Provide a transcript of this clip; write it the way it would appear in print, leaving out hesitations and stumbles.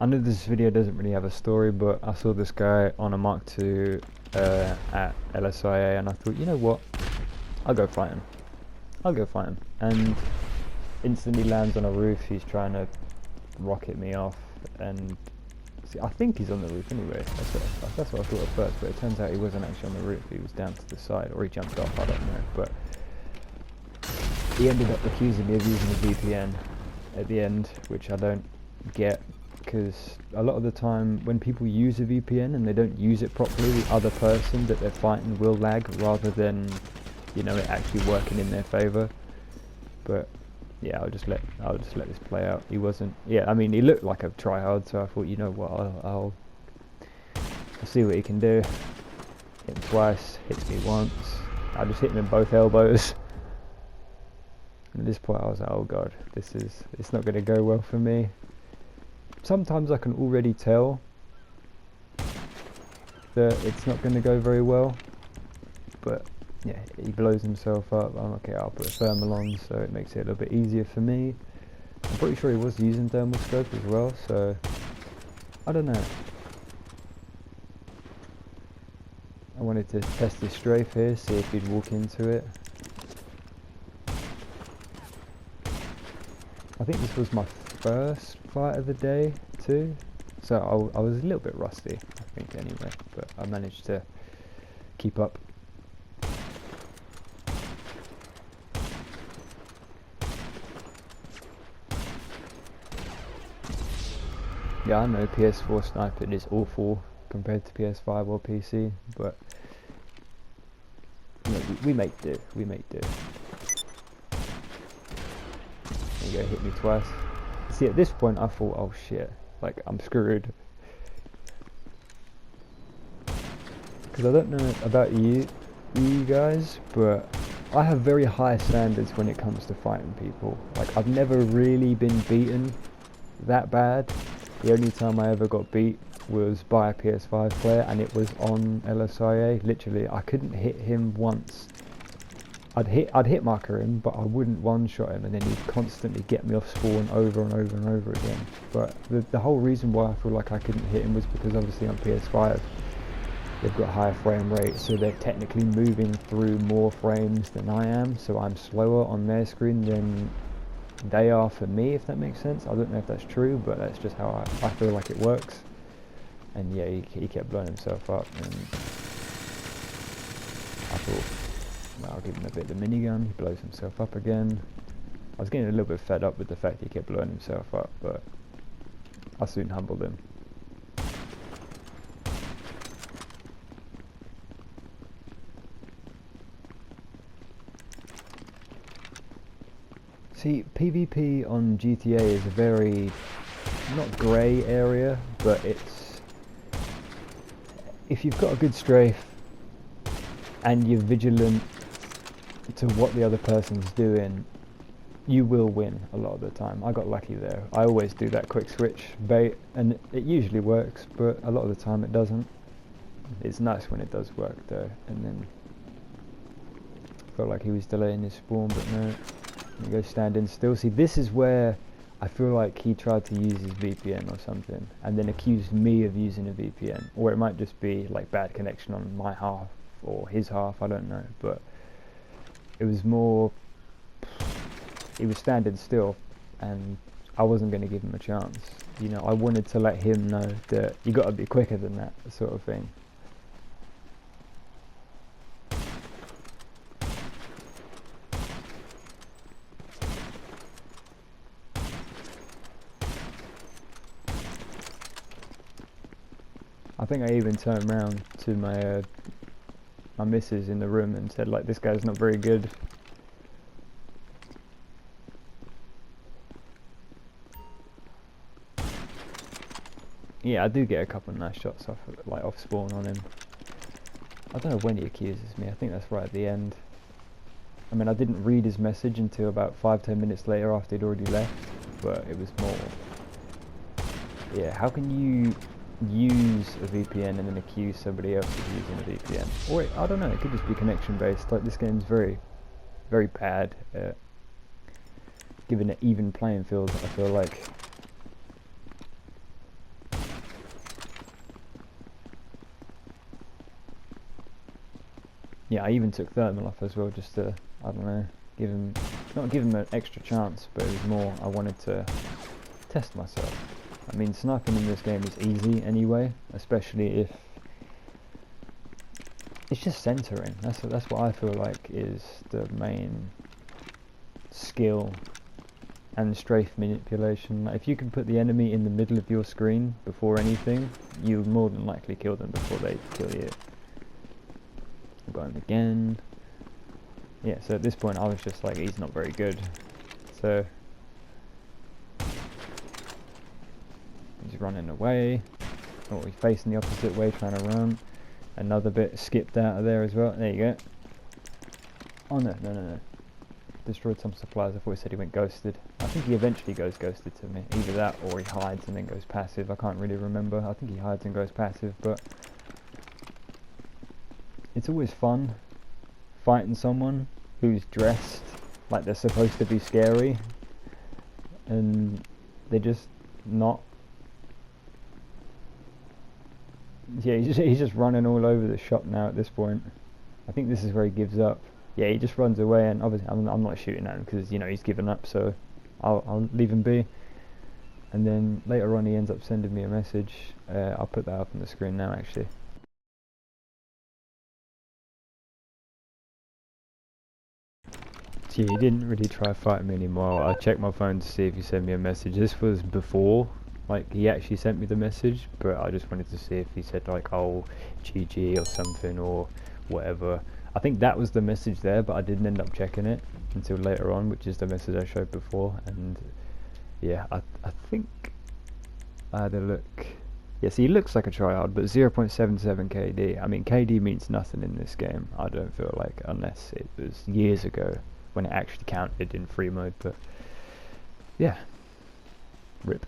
I know this video doesn't really have a story, but I saw this guy on a Mark II at LSIA, and I thought, you know what, I'll go fight him. And instantly lands on a roof. He's trying to rocket me off, and see, I think he's on the roof anyway. That's what I thought at first, but it turns out he wasn't actually on the roof. He was down to the side, or he jumped off, I don't know. But he ended up accusing me of using a VPN at the end, which I don't get, because a lot of the time when people use a VPN and they don't use it properly, the other person that they're fighting will lag rather than, you know, it actually working in their favor. But yeah, I'll just let this play out. He wasn't. Yeah, I mean, he looked like a tryhard, so I thought, you know what, I'll see what he can do. Hit him twice, hits me once. I just hit him in both elbows. And at this point, I was like, oh god, it's not going to go well for me. Sometimes I can already tell that it's not going to go very well, but yeah, he blows himself up. I'm okay, I'll put a thermal on, so it makes it a little bit easier for me. I'm pretty sure he was using thermal scope as well, so I don't know. I wanted to test his strafe here, see if he'd walk into it. I think this was my first fight of the day too, so I was a little bit rusty, I think, anyway, but I managed to keep up. Yeah, I know PS4 sniping is awful compared to PS5 or PC, but you know, we make do. There you go, hit me twice. See, at this point I thought, oh shit, like I'm screwed. Because I don't know about you guys, but I have very high standards when it comes to fighting people. Like, I've never really been beaten that bad. The only time I ever got beat was by a PS5 player, and it was on LSIA. Literally, I couldn't hit him once. I'd hit marker him, but I wouldn't one-shot him, and then he'd constantly get me off spawn over and over and over again. But the whole reason why I feel like I couldn't hit him was because obviously on PS5 they've got higher frame rate, so they're technically moving through more frames than I am, so I'm slower on their screen than they are for me, if that makes sense. I don't know if that's true, but that's just how I feel like it works. And yeah, he kept blowing himself up, and I thought, well, I'll give him a bit of the minigun. He blows himself up again. I was getting a little bit fed up with the fact he kept blowing himself up, but I soon humbled him. See, PvP on GTA is a very, not grey area, but it's, if you've got a good strafe and you're vigilant to what the other person's doing, you will win a lot of the time. I got lucky there. I always do that quick switch bait, and it usually works, but a lot of the time it doesn't. It's nice when it does work though. And then felt like he was delaying his spawn, but no. You go standing still. See, this is where I feel like he tried to use his VPN or something, and then accused me of using a VPN, or it might just be like bad connection on my half or his half, I don't know. But it was more, he was standing still, and I wasn't going to give him a chance. You know, I wanted to let him know that you got to be quicker than that, sort of thing. I think I even turned around to my my missus in the room and said, like, this guy's not very good. Yeah, I do get a couple of nice shots off spawn on him. I don't know when he accuses me. I think that's right at the end. I mean, I didn't read his message until about 5-10 minutes later after he'd already left, but it was more, yeah, how can you use a VPN and then accuse somebody else of using a VPN? Or I don't know, it could just be connection based. Like, this game's very, very bad at giving an even playing field, I feel like. Yeah, I even took thermal off as well, just to, I don't know, not give him an extra chance, but it was more I wanted to test myself. I mean, sniping in this game is easy anyway, especially if it's just centering. That's what I feel like is the main skill and strafe manipulation. Like, if you can put the enemy in the middle of your screen before anything, you more than likely kill them before they kill you. Got him again. Yeah, so at this point I was just like, he's not very good. So he's running away. Oh, he's facing the opposite way, trying to run. Another bit skipped out of there as well. There you go. Oh no. Destroyed some supplies. I thought he said he went ghosted. I think he eventually goes ghosted to me. Either that or he hides and then goes passive. I can't really remember. I think he hides and goes passive, but it's always fun fighting someone who's dressed like they're supposed to be scary and they're just not. Yeah, he's just running all over the shop now at this point. I think this is where he gives up. Yeah, he just runs away, and obviously I'm not shooting at him because, you know, he's given up, so I'll leave him be. And then later on he ends up sending me a message. I'll put that up on the screen now actually. So yeah, he didn't really try fighting me anymore. I checked my phone to see if he sent me a message. This was before, like, he actually sent me the message, but I just wanted to see if he said like, oh, GG or something or whatever. I think that was the message there, but I didn't end up checking it until later on, which is the message I showed before. And yeah, I think I had a look. Yes, he looks like a tryhard, but 0.77 KD. I mean, KD means nothing in this game, I don't feel like, unless it was years ago when it actually counted in free mode. But yeah, rip.